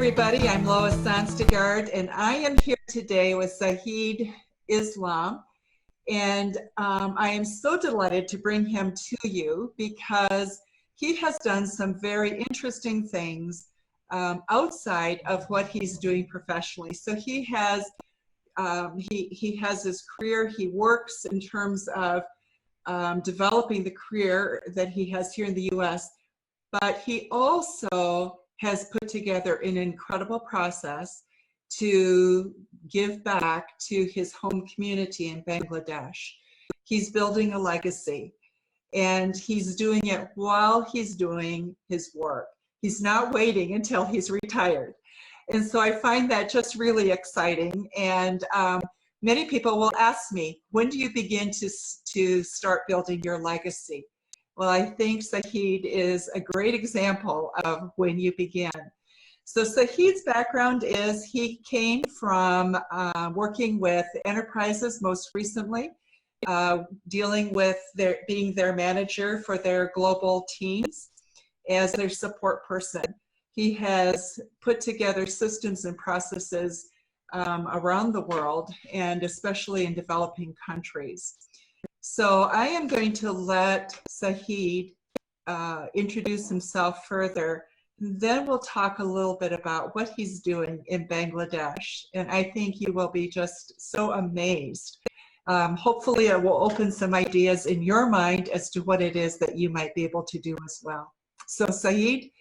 everybody. I'm Lois Sonstegard, and I am here today with Sajid Islam. And I am so delighted to bring him to you because he has done some very interesting things outside of what he's doing professionally. So he has his career. He works in terms of developing the career that he has here in the U.S., but he also has put together an incredible process to give back to his home community in Bangladesh. He's building a legacy, and he's doing it while he's doing his work. He's not waiting until he's retired. And so I find that just really exciting. And many people will ask me, when do you begin to start building your legacy? Well, I think Sajid is a great example of when you begin. So Sajid's background is he came from working with enterprises most recently, dealing with being their manager for their global teams as their support person. He has put together systems and processes around the world, and especially in developing countries. So I am going to let Sajid introduce himself further. Then we'll talk a little bit about what he's doing in Bangladesh. And I think you will be just so amazed. Hopefully it will open some ideas in your mind as to what it is that you might be able to do as well. So Sajid,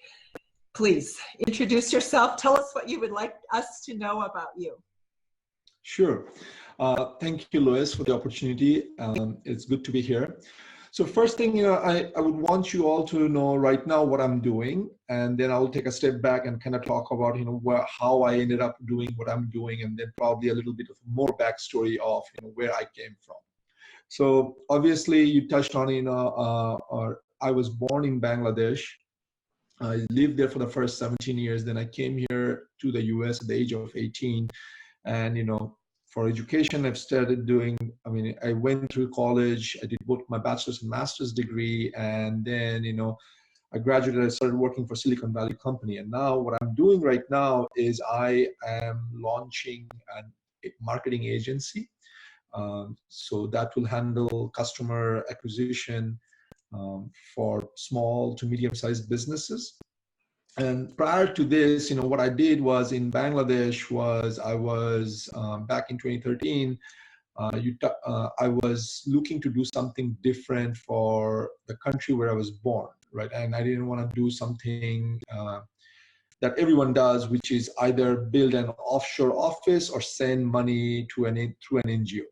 please introduce yourself. Tell us what you would like us to know about you. Sure. Thank you, Lois, for the opportunity. It's good to be here. So first thing, I would want you all to know right now what I'm doing, and then I'll take a step back and kind of talk about, how I ended up doing what I'm doing, and then probably a little bit of more backstory of, where I came from. So obviously you touched on, I was born in Bangladesh. I lived there for the first 17 years. Then I came here to the US at the age of 18. And, for education, I've started doing, I went through college, I did both my bachelor's and master's degree. And then, I graduated, I started working for Silicon Valley company. And now what I'm doing right now is I am launching a marketing agency. So that will handle customer acquisition for small to medium-sized businesses. And prior to this, what I did was in Bangladesh was I was back in 2013, I was looking to do something different for the country where I was born, right? And I didn't want to do something that everyone does, which is either build an offshore office or send money through an NGO.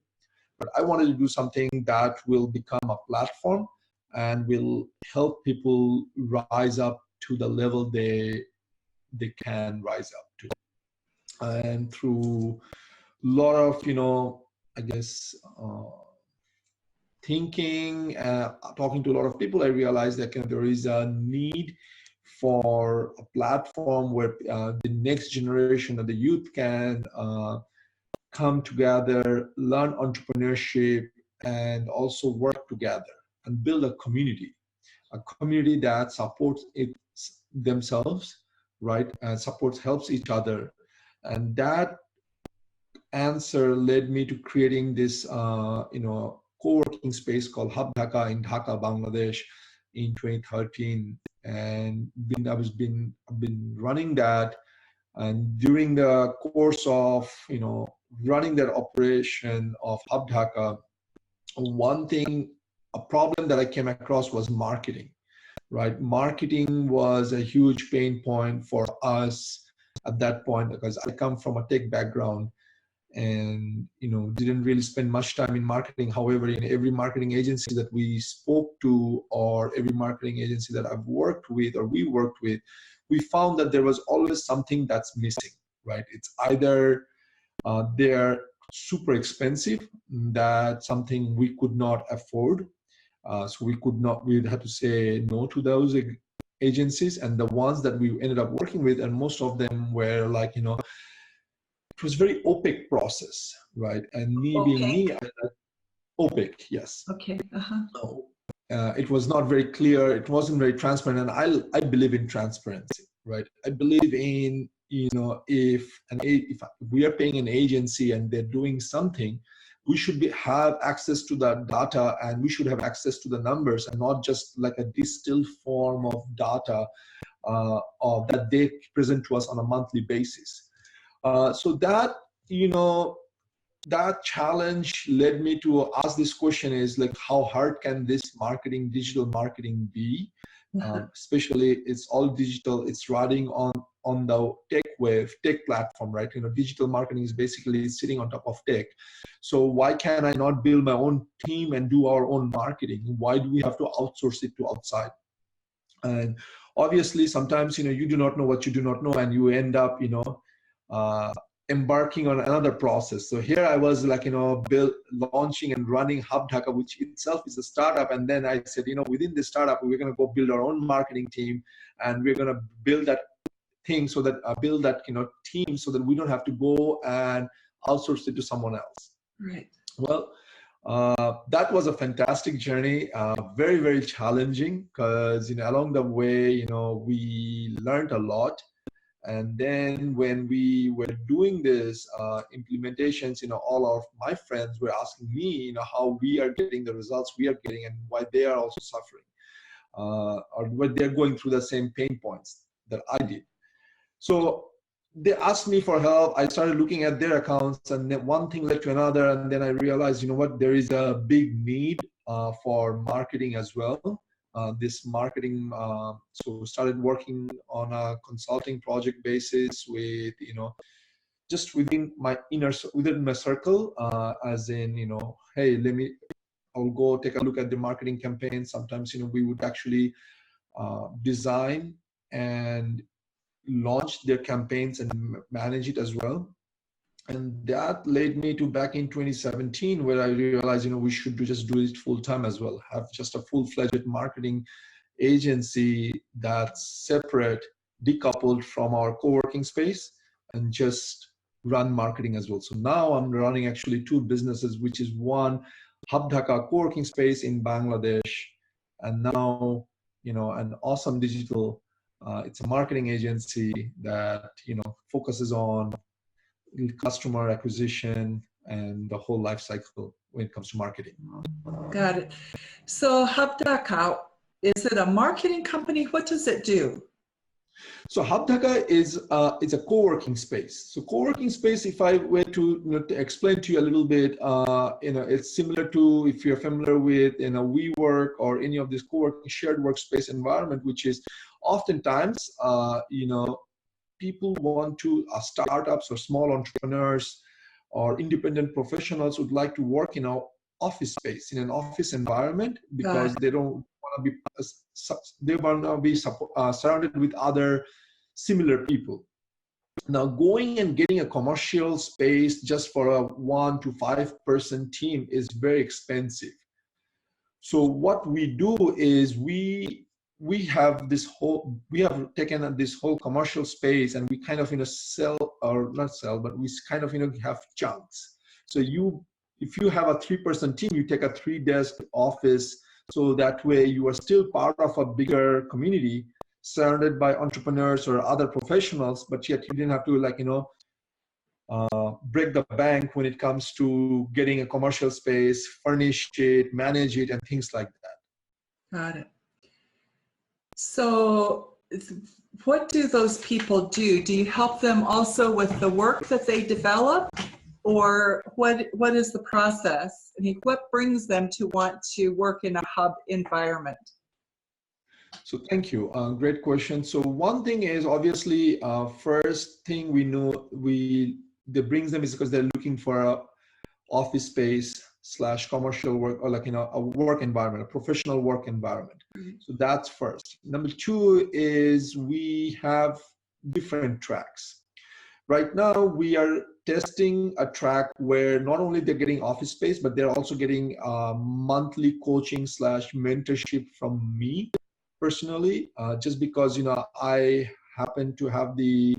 But I wanted to do something that will become a platform and will help people rise up to the level they can rise up to. And through a lot of, thinking, talking to a lot of people, I realized that there is a need for a platform where the next generation of the youth can come together, learn entrepreneurship, and also work together and build a community that supports themselves, right? And helps each other. And that answer led me to creating this, co-working space called Hub Dhaka in Dhaka, Bangladesh in 2013. And I've been running that. And during the course of, running that operation of Hub Dhaka, a problem that I came across was marketing, right? Marketing was a huge pain point for us at that point because I come from a tech background and, didn't really spend much time in marketing. However, in every marketing agency that we spoke to or every marketing agency that I've worked with or we worked with, we found that there was always something that's missing, right? It's either they're super expensive, that's something we could not afford. So we'd have to say no to those agencies. And the ones that we ended up working with, and most of them were like, it was very opaque process, right? And being me, opaque, yes. Okay. So, it was not very clear. It wasn't very transparent. And I believe in transparency, right? I believe in if we are paying an agency and they're doing something, we should have access to that data, and we should have access to the numbers, and not just like a distilled form of data that they present to us on a monthly basis. So that challenge led me to ask this question: is like, how hard can this digital marketing be? Especially it's all digital, it's riding on the tech platform, right? Digital marketing is basically sitting on top of tech. So why can I not build my own team and do our own marketing? Why do we have to outsource it to outside? And obviously sometimes you do not know what you do not know, and you end up embarking on another process. So here I was like launching and running Hub Dhaka, which itself is a startup, and then I said, within the startup we're going to go build our own marketing team, and we're going to build that thing so that team so that we don't have to go and outsource it to someone else. Right. Well, that was a fantastic journey, very, very challenging, because along the way we learned a lot. And then when we were doing this implementations, all of my friends were asking me how we are getting the results we are getting, and why they are also suffering, or what they're going through the same pain points that I did. So they asked me for help. I started looking at their accounts, and then one thing led to another. And then I realized, there is a big need for marketing as well. This marketing, so started working on a consulting project basis with, just within my circle, as in, hey, I'll go take a look at the marketing campaign. Sometimes, we would actually design and launch their campaigns and manage it as well. And that led me to back in 2017, where I realized, we should just do it full time as well, have just a full-fledged marketing agency that's separate, decoupled from our co-working space, and just run marketing as well. So now I'm running actually two businesses, which is one, Hub Dhaka co-working space in Bangladesh, and now, an awesome digital, it's a marketing agency that, focuses on customer acquisition and the whole life cycle when it comes to marketing. Got it. So Hub Dhaka, is it a marketing company? What does it do? So Hub Dhaka is a co-working space. So co-working space, if I were to, to explain to you a little bit, it's similar to, if you're familiar with WeWork or any of this co-working shared workspace environment, which is oftentimes people want to, startups or small entrepreneurs or independent professionals would like to work in an office space, in an office environment, because they don't want to be surrounded with other similar people. Now, going and getting a commercial space just for a 1 to 5 person team is very expensive. So what we do is we have taken this whole commercial space, and we kind of sell, or not sell, but we kind of have chunks. So if you have a 3 person team, you take a 3-desk office, so that way you are still part of a bigger community surrounded by entrepreneurs or other professionals, but yet you didn't have to break the bank when it comes to getting a commercial space, furnish it, manage it, and things like that. Got it. So what do those people do? Do you help them also with the work that they develop, or what is the process? I mean, what brings them to want to work in a hub environment? So thank you. Great question. So one thing is, obviously, first thing we know that brings them is because they're looking for a office space / commercial work, or a work environment, a professional work environment. So that's first. Number 2 is we have different tracks. Right now, we are testing a track where not only they're getting office space, but they're also getting monthly coaching / mentorship from me personally, just because I happen to have the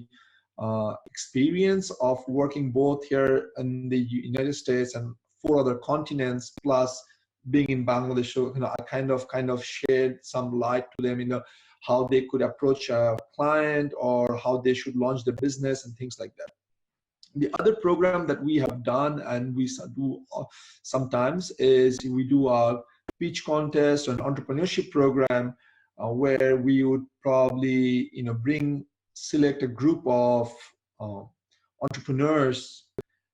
experience of working both here in the United States and 4 other continents, plus being in Bangladesh, so I kind of shared some light to them, how they could approach a client or how they should launch their business and things like that. The other program that we have done and we do sometimes is we do a pitch contest or an entrepreneurship program where we would probably select a group of entrepreneurs,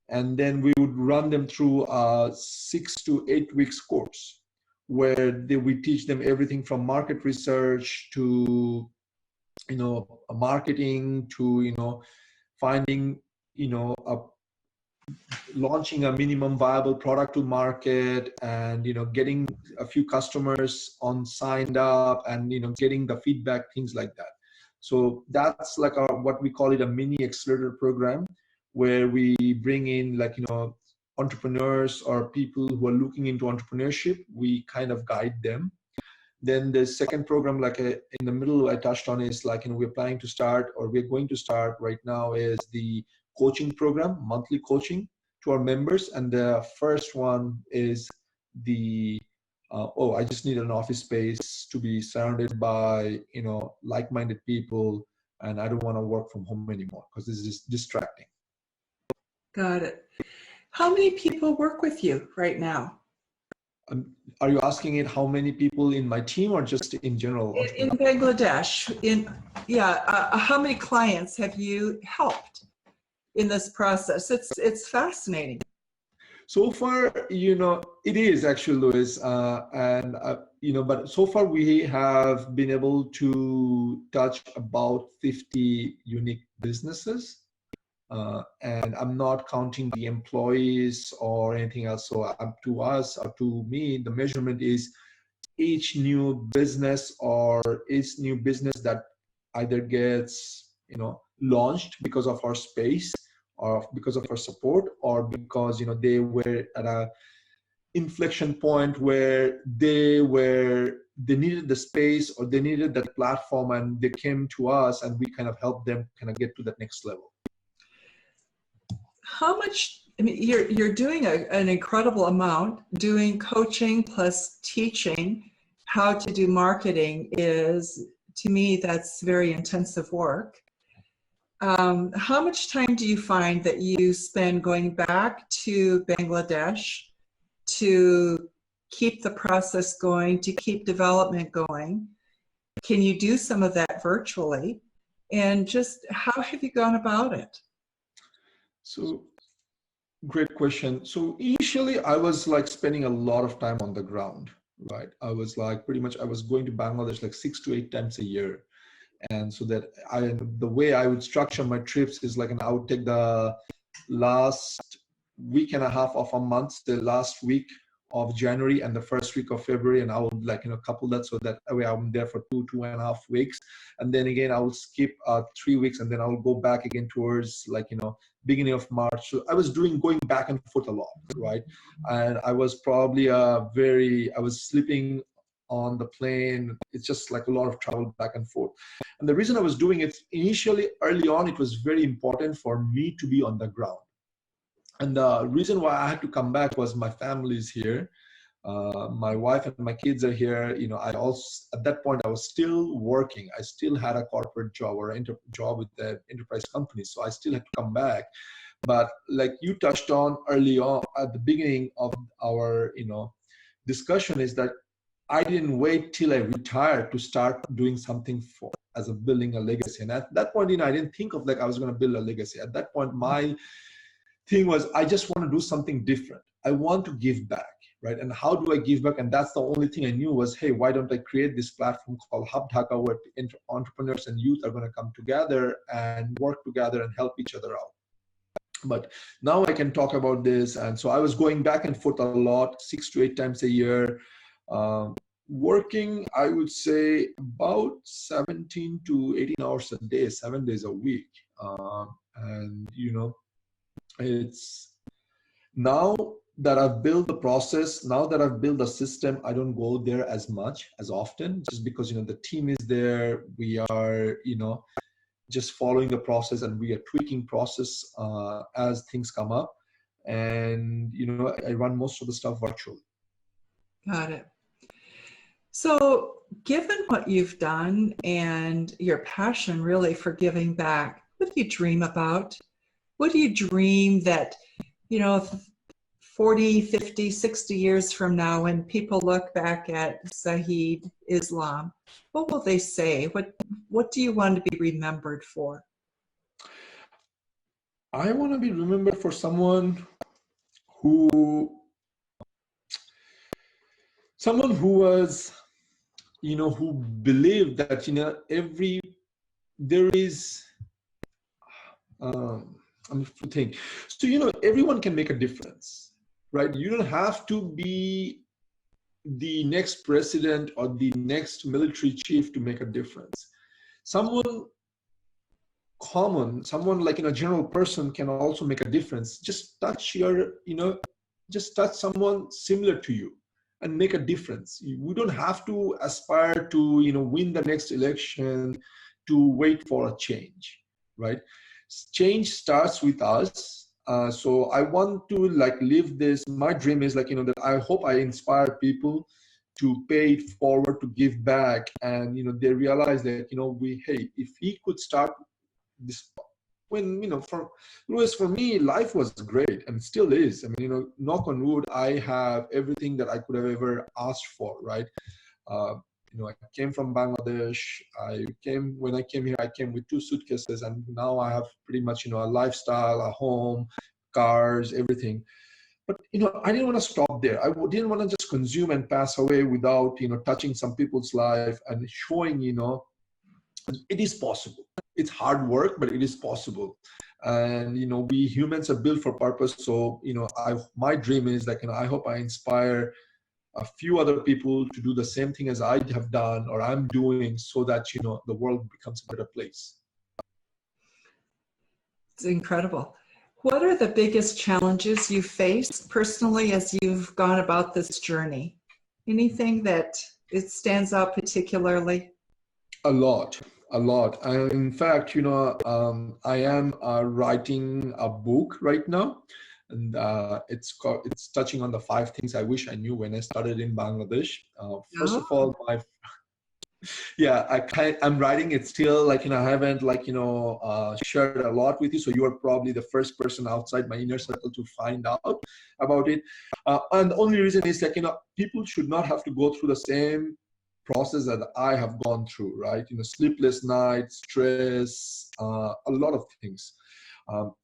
and then we would run them through a 6 to 8 weeks course where we teach them everything from market research to marketing to finding launching a minimum viable product to market, and getting a few customers on signed up, and getting the feedback, things like that. So that's like what we call it, a mini accelerator program, where we bring in entrepreneurs or people who are looking into entrepreneurship. We kind of guide them. Then the second program, in the middle, I touched on, is we're planning to start, or we're going to start right now, is the coaching program, monthly coaching to our members. And the first one is I just need an office space to be surrounded by like-minded people, and I don't want to work from home anymore because this is distracting. Got it. How many people work with you right now? Are you asking it how many people in my team or just in general? In Bangladesh, how many clients have you helped in this process? It's fascinating. So far, it is actually, Louis, but so far we have been able to touch about 50 unique businesses. And I'm not counting the employees or anything else. So up to us, or to me, the measurement is each new business that either gets, launched because of our space or because of our support, or because, they were at a inflection point where they needed the space or they needed that platform, and they came to us and we kind of helped them kind of get to that next level. How much, you're doing an incredible amount. Doing coaching plus teaching how to do marketing is, to me, that's very intensive work. How much time do you find that you spend going back to Bangladesh to keep the process going, to keep development going? Can you do some of that virtually? And just how have you gone about it? So, great question. So initially I was spending a lot of time on the ground, right? I was I was going to Bangladesh 6 to 8 times a year. And so that the way I would structure my trips is I would take the last week and a half of a month, the last week of January and the first week of February, and I would couple that, so that way I'm there for 2.5 weeks, and then again I will skip 3 weeks, and then I will go back again towards beginning of March. So I was going back and forth a lot, right? And I was probably I was sleeping on the plane. It's just a lot of travel back and forth. And the reason I was doing it initially, early on, it was very important for me to be on the ground. And the reason why I had to come back was my family is here. My wife and my kids are here. I also, at that point, I was still working. I still had a corporate job or job with the enterprise company. So I still had to come back. But like you touched on early on at the beginning of our, discussion, is that I didn't wait till I retired to start doing something as a building a legacy. And at that point, I didn't think of I was going to build a legacy. At that point, my thing was, I just want to do something different. I want to give back, right? And how do I give back? And that's the only thing I knew was, hey, why don't I create this platform called Hub Dhaka, where entrepreneurs and youth are going to come together and work together and help each other out. But now I can talk about this. And so I was going back and forth a lot, 6 to 8 times a year, working, I would say, about 17 to 18 hours a day, 7 days a week. And, it's now that I've built the process, now that I've built the system, I don't go there as often, just because, the team is there. We are, just following the process, and we are tweaking process as things come up. And, I run most of the stuff virtually. Got it. So, given what you've done and your passion really for giving back, what do you dream about? What do you dream that, you know, 40, 50, 60 years from now, when people look back at Sajid Islam, what will they say? What do you want to be remembered for? I want to be remembered for who someone who was, who believed that, there is, I'm to think. So, everyone can make a difference, right? You don't have to be the next president or the next military chief to make a difference. Someone common, someone like, general person can also make a difference. Just touch just touch someone similar to you and make a difference. We don't have to aspire to, win the next election to wait for a change, right? Change starts with us. So I want to live this. My dream is that I hope I inspire people to pay it forward, to give back, and they realize that hey, if he could start this, when for Louis, for me, life was great and still is. I mean, knock on wood, I have everything that I could have ever asked for, right? uh, I came from Bangladesh. When I came here, I came with 2 suitcases, and now I have pretty much a lifestyle, a home, cars, everything. But I didn't want to stop there. Didn't want to just consume and pass away without touching some people's life and showing it is possible. It's hard work, but it is possible. And we humans are built for purpose. So my dream is I hope I inspire a few other people to do the same thing as I have done or I'm doing, so that the world becomes a better place. It's incredible. What are the biggest challenges you faced personally as you've gone about this journey? Anything that it stands out particularly? A lot. In fact, I am writing a book right now, and it's touching on the 5 things I wish I knew when I started in Bangladesh. First of all, I'm writing it still. I haven't shared a lot with you, so you are probably the first person outside my inner circle to find out about it. And the only reason is people should not have to go through the same process that I have gone through, right? Sleepless nights, stress, a lot of things.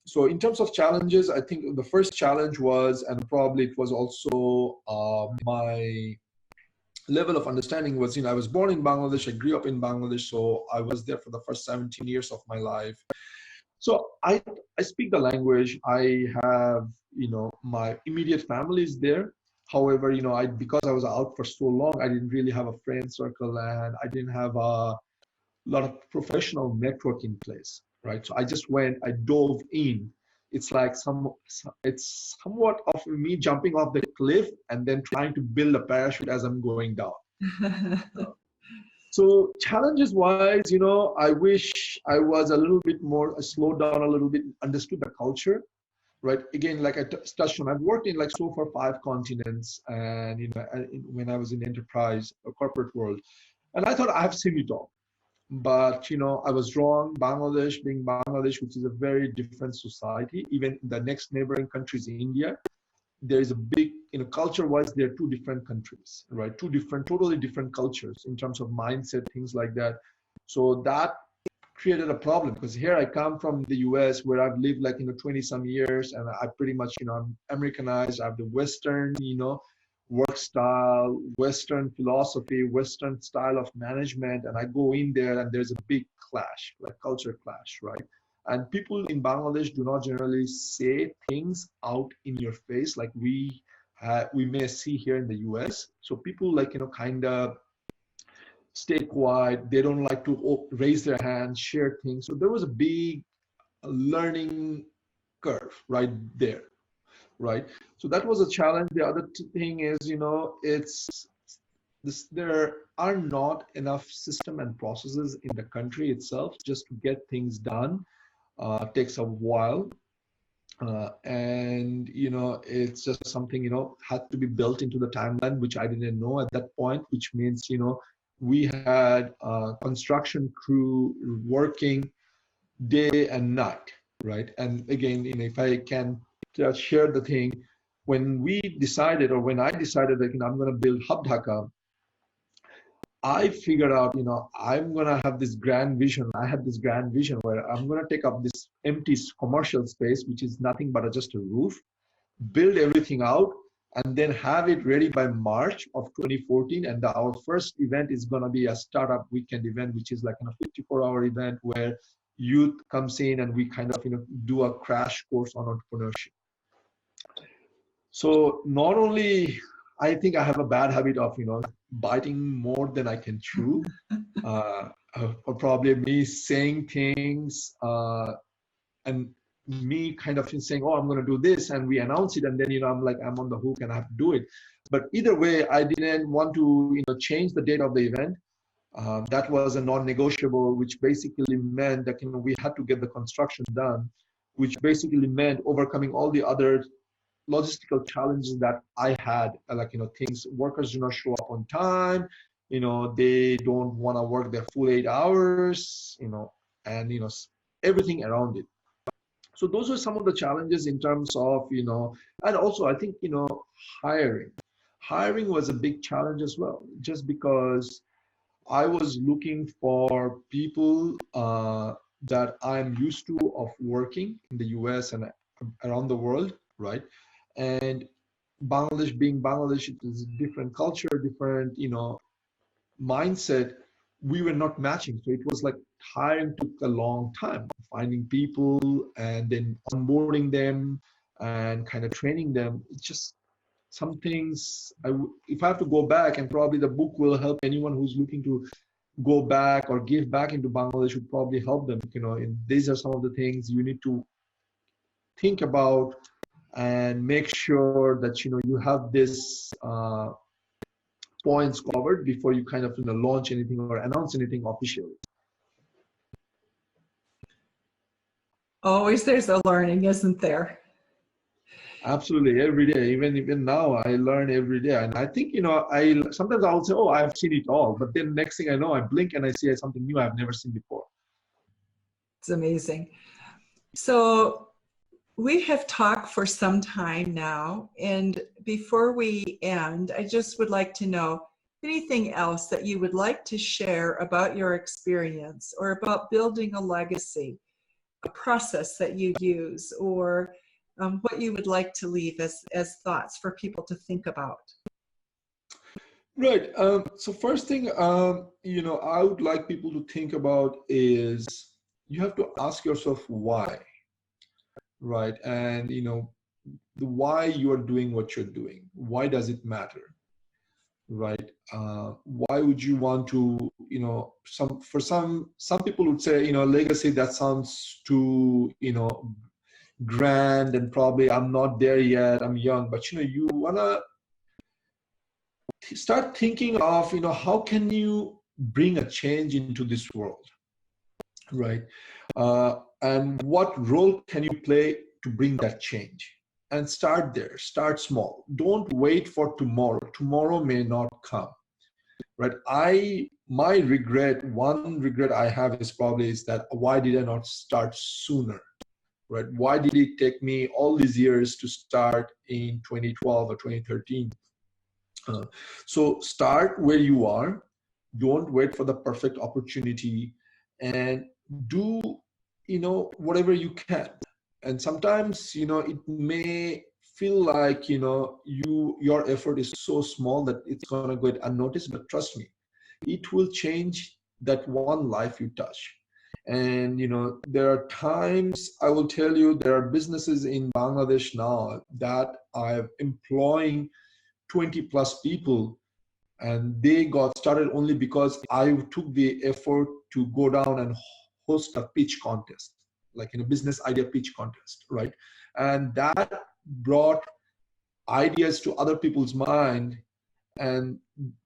So in terms of challenges, I think the first challenge was, and probably it was also my level of understanding was, I was born in Bangladesh, I grew up in Bangladesh, so I was there for the first 17 years of my life. So I speak the language. I have, my immediate family is there. However, because I was out for so long, I didn't really have a friend circle, and I didn't have a lot of professional network in place, right? So I just went, I dove in. It's like it's somewhat of me jumping off the cliff and then trying to build a parachute as I'm going down. So challenges wise, I wish I was a little bit more, I slowed down a little bit, understood the culture, right? Again, like I touched on, I've worked in so far 5 continents, and when I was in enterprise or corporate world, and I thought I have seen it all. But I was wrong. Bangladesh, being Bangladesh, which is a very different society, even the next neighboring country is India. There is a big, culture-wise, they're 2 different countries, right? 2 totally different cultures in terms of mindset, things like that. So that created a problem, because here I come from the US, where I've lived 20 some years, and I pretty much, I'm Americanized. I have the Western, work style, Western philosophy, Western style of management, and I go in there and there's a big clash, culture clash, right? And people in Bangladesh do not generally say things out in your face like we may see here in the US. So people kind of stay quiet. They don't like to raise their hands, share things. So there was a big learning curve right there, right? So that was a challenge. The other thing is, there are not enough system and processes in the country itself just to get things done. Takes a while. And it's just something had to be built into the timeline, which I didn't know at that point, which means we had a construction crew working day and night, right? And again, if I can just share the thing, when we decided, or when I decided that I'm going to build Hub Dhaka, I figured out, I'm going to have this grand vision. I had this grand vision where I'm going to take up this empty commercial space, which is nothing but just a roof, build everything out, and then have it ready by March of 2014. And our first event is going to be a startup weekend event, which is like a 54-hour event where youth comes in and we kind of do a crash course on entrepreneurship. So not only I think I have a bad habit of biting more than I can chew, or probably me saying things and me kind of saying, oh, I'm going to do this, and we announce it, and then I'm like, I'm on the hook and I have to do it. But either way, I didn't want to change the date of the event. That was a non-negotiable, which basically meant that we had to get the construction done, which basically meant overcoming all the other logistical challenges that I had, like things, workers do not show up on time, they don't want to work their full 8 hours, and everything around it. So those were some of the challenges in terms of and also I think hiring was a big challenge as well, just because I was looking for people that I'm used to of working in the US and around the world, right? And Bangladesh, being Bangladesh, it is a different culture, different mindset. We were not matching, so it was like hiring took a long time, finding people and then onboarding them and kind of training them. It's just some things if I have to go back, and probably the book will help anyone who's looking to go back or give back into Bangladesh, would probably help them. And these are some of the things you need to think about and make sure that you have this points covered before you kind of launch anything or announce anything officially. Always there's a learning, isn't there? Absolutely, every day. Even now, I learn every day, and I think I sometimes I'll say, "Oh, I've seen it all," but then next thing I know, I blink and I see something new I've never seen before. It's amazing. So we have talked for some time now, and before we end, I just would like to know anything else that you would like to share about your experience or about building a legacy, a process that you use, or what you would like to leave as thoughts for people to think about. Right. So first thing, I would like people to think about is you have to ask yourself why, right? And the why you are doing what you're doing. Why does it matter, right? Why would you want to, some people would say, legacy, that sounds too, grand, and probably I'm not there yet, I'm young, but you wanna start thinking of how can you bring a change into this world, right? And what role can you play to bring that change? And start there, start small. Don't wait for tomorrow. Tomorrow may not come, right? One regret I have is probably is that why did I not start sooner? Right? Why did it take me all these years to start in 2012 or 2013? So start where you are. Don't wait for the perfect opportunity, and do whatever you can. And sometimes it may feel like your effort is so small that it's going to go unnoticed, but trust me, it will change that one life you touch. And there are times, I will tell you, there are businesses in Bangladesh now that are employing 20 plus people, and they got started only because I took the effort to go down and host a pitch contest, like in a business idea pitch contest, right? And that brought ideas to other people's mind. And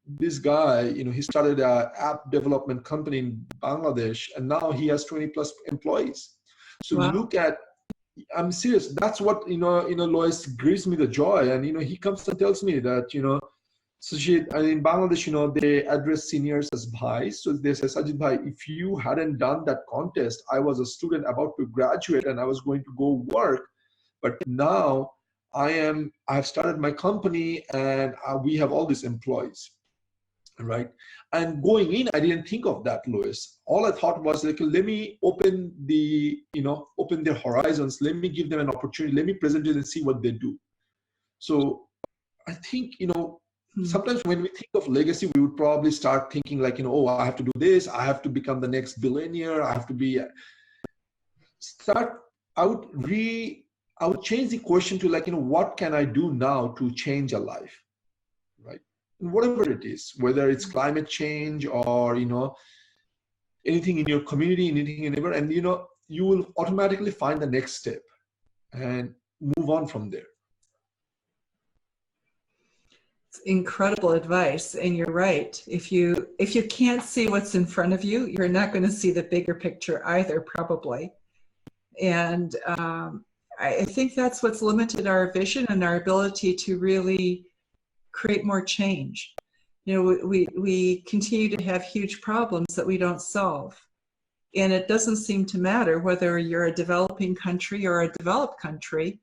this guy, he started an app development company in Bangladesh, and now he has 20 plus employees. So Wow. look at I'm serious. That's what, Lois gives me the joy. And, he comes and tells me that, Sajid, and in Bangladesh, they address seniors as bhai. So they say, Sajid bhai, if you hadn't done that contest, I was a student about to graduate and I was going to go work. But now I've started my company and we have all these employees, right? And going in, I didn't think of that, Louis. All I thought was like, let me open their horizons. Let me give them an opportunity. Let me present it and see what they do. So I think, sometimes when we think of legacy, we would probably start thinking like, oh, I have to do this. I have to become the next billionaire. I have to be I would change the question to like, what can I do now to change a life, right? And whatever it is, whether it's climate change or, anything in your community, anything in neighbor, and, you will automatically find the next step and move on from there. Incredible advice, and you're right. If you can't see what's in front of you, you're not going to see the bigger picture either, probably. And I think that's what's limited our vision and our ability to really create more change. We continue to have huge problems that we don't solve, and it doesn't seem to matter whether you're a developing country or a developed country.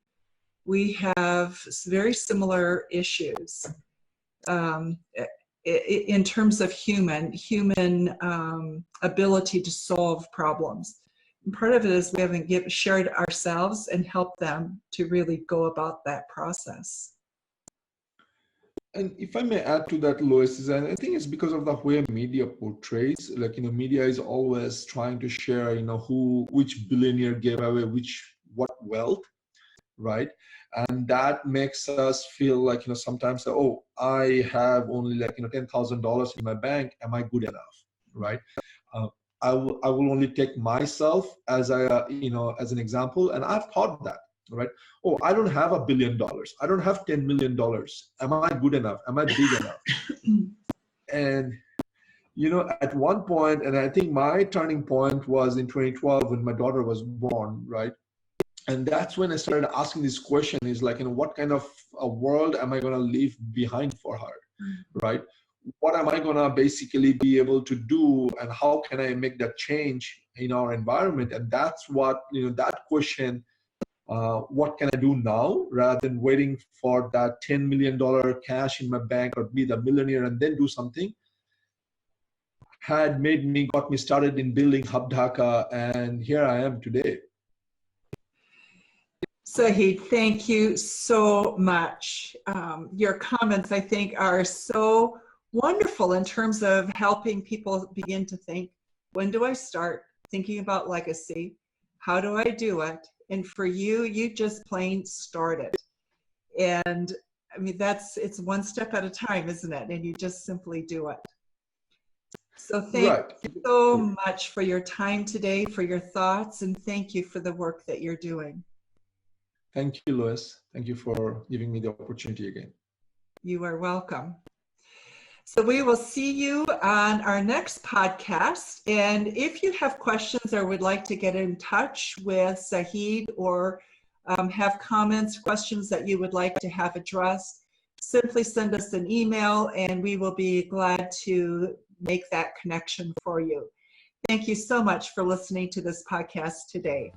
We have very similar issues. In terms of human ability to solve problems. And part of it is we haven't shared ourselves and helped them to really go about that process. And if I may add to that, Lois, and I think it's because of the way media portrays, like, media is always trying to share, which billionaire gave away what wealth, right? And that makes us feel like, sometimes, oh, I have only like, $10,000 in my bank. Am I good enough, right? I will only take myself as as an example. And I've thought that, right? Oh, I don't have $1 billion. I don't have $10 million. Am I good enough? Am I big enough? And, at one point, and I think my turning point was in 2012 when my daughter was born, right? And that's when I started asking this question is like, what kind of a world am I going to leave behind for her, right? What am I going to basically be able to do, and how can I make that change in our environment? And that's what, that question, what can I do now, rather than waiting for that $10 million cash in my bank or be the millionaire and then do something, got me started in building Hub Dhaka, and here I am today. Sajid, thank you so much. Your comments, I think, are so wonderful in terms of helping people begin to think, when do I start thinking about legacy? How do I do it? And for you, you just plain started. And I mean, it's one step at a time, isn't it? And you just simply do it. So thank you so much for your time today, for your thoughts, and thank you for the work that you're doing. Thank you, Lois. Thank you for giving me the opportunity again. You are welcome. So we will see you on our next podcast. And if you have questions or would like to get in touch with Sajid or have comments, questions that you would like to have addressed, simply send us an email and we will be glad to make that connection for you. Thank you so much for listening to this podcast today.